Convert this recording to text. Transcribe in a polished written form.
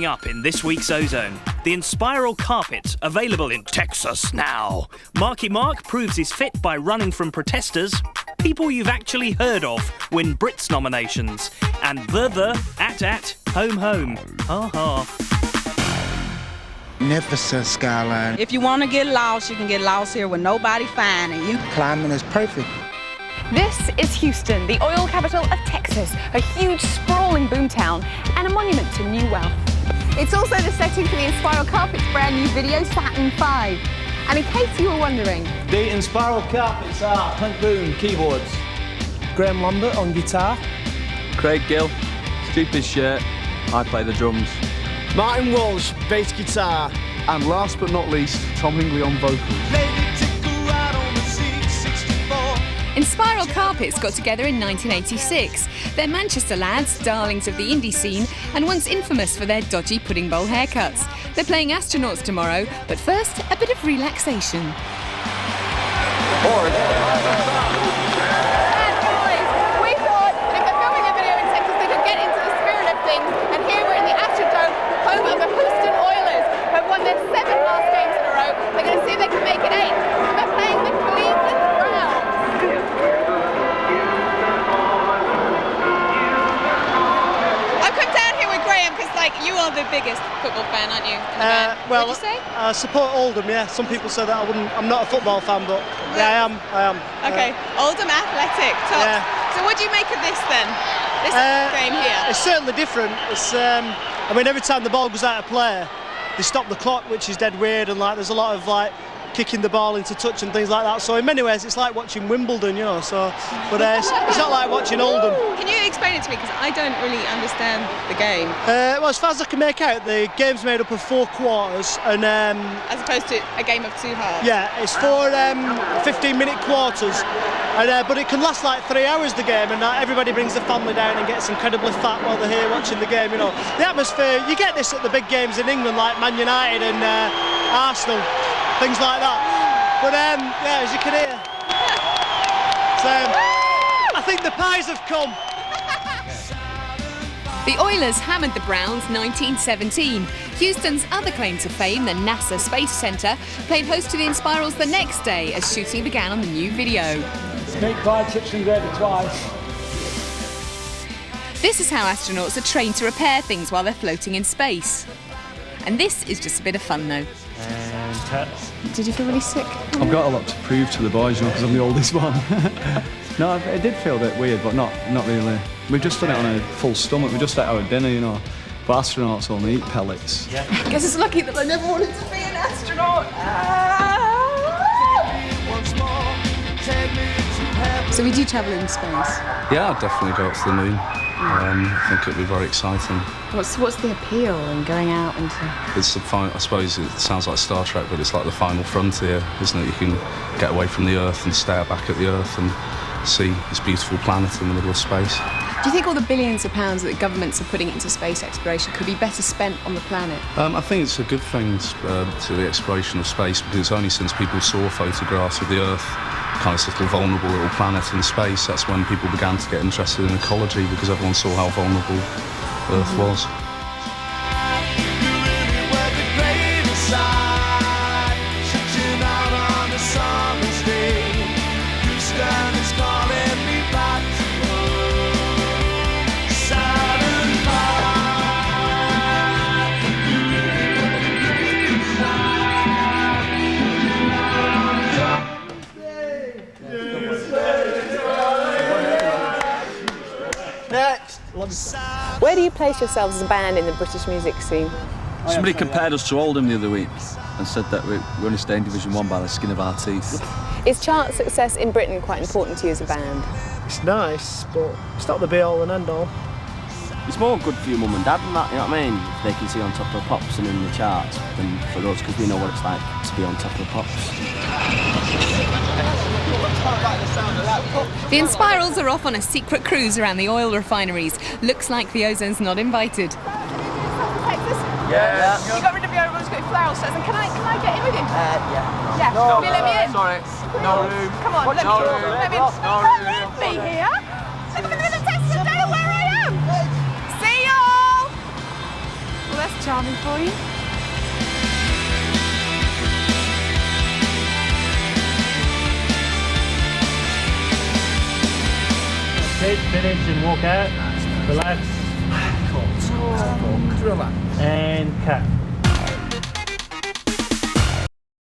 Up in this week's Ozone, the Inspiral Carpets, available in Texas now. Marky Mark proves he's fit by running from protesters. People you've actually heard of win Brits nominations. And the at home ha ha. Magnificent skyline. If you want to get lost, you can get lost here with nobody finding you. Climbing is perfect. This is Houston, the oil capital of Texas, a huge sprawling boomtown and a monument to new wealth. It's also the setting for the Inspiral Carpets' brand new video, Saturn 5. And in case you were wondering... The Inspiral Carpets are Hank Boone, keyboards. Graham Lambert on guitar. Craig Gill, stupid shirt, I play the drums. Martin Walsh, bass guitar. And last but not least, Tom Hingley on vocals. Inspiral Carpets got together in 1986. They're Manchester lads, darlings of the indie scene, and once infamous for their dodgy pudding bowl haircuts. They're playing Astronauts tomorrow, but first, a bit of relaxation. And boys, we thought that if they're filming a video in Texas, they could get into the spirit of things. And here we're in the Astrodome, home of the Houston Oilers, who have won their 7 last games in a row. They're going to see if they can make it 8. They're playing the Cleveland Browns. You are the biggest football fan, aren't you? Well, what did you say? I support Oldham, yeah. Some people say that I'm not a football fan, but yeah, I am. Okay, Oldham Athletic, top. Yeah. So what do you make of this then? This game here? It's certainly different. It's, I mean, every time the ball goes out of play, they stop the clock, which is dead weird, and like there's a lot of like kicking the ball into touch and things like that. So in many ways, it's like watching Wimbledon, you know. So, but it's not like watching Oldham. Can you explain it to me, because I don't really understand the game? Well, as far as I can make out, the game's made up of 4 quarters, and as opposed to a game of 2 halves. Yeah, it's 4 15-minute quarters, and but it can last like 3 hours, the game, and everybody brings the family down and gets incredibly fat while they're here watching the game. You know, the atmosphere. You get this at the big games in England, like Man United and Arsenal. Things like that. But yeah, as you can hear, I think the pies have come. The Oilers hammered the Browns 1917. Houston's other claim to fame, the NASA Space Center, played host to the Inspirals the next day as shooting began on the new video. Steak fried chips and gravy twice. This is how astronauts are trained to repair things while they're floating in space. And this is just a bit of fun though. Did you feel really sick? I've got a lot to prove to the boys, you know, because I'm the oldest one. No, it did feel a bit weird, but not really. We've just done it on a full stomach. We just ate our dinner, you know. But astronauts only eat pellets. Yeah. I guess it's lucky that I never wanted to be an astronaut. So we do travel in space? Yeah, I'd definitely go up to the moon. I think it'd be very exciting. What's the appeal in going out into... It's the final, I suppose it sounds like Star Trek, but it's like the final frontier, isn't it? You can get away from the Earth and stare back at the Earth and see this beautiful planet in the middle of space. Do you think all the billions of pounds that governments are putting into space exploration could be better spent on the planet? I think it's a good thing to the exploration of space, because it's only since people saw photographs of the Earth, kind of little vulnerable little planet in space, that's when people began to get interested in ecology, because everyone saw how vulnerable Earth was. Where do you place yourselves as a band in the British music scene? Somebody compared us to Oldham the other week and said that we only stay in Division 1 by the skin of our teeth. Is chart success in Britain quite important to you as a band? It's nice, but it's not the be-all and end-all. It's more good for your mum and dad than that, you know what I mean? If they can see on top of the pops and in the charts than for us, because we know what it's like to be on top of the pops. The Inspirals are off on a secret cruise around the oil refineries. Looks like the Ozone's not invited. Yeah. You got rid of your everyone's got flower sets, and can I get in with you? Yeah. Yeah. No, Will you let me in? Sorry. No room. Come on, let me in. No Don't room. leave me here. Let me in the test and know where I am. See y'all. Well, that's Charming for you? Finish and walk out. Relax. Relax. And cut.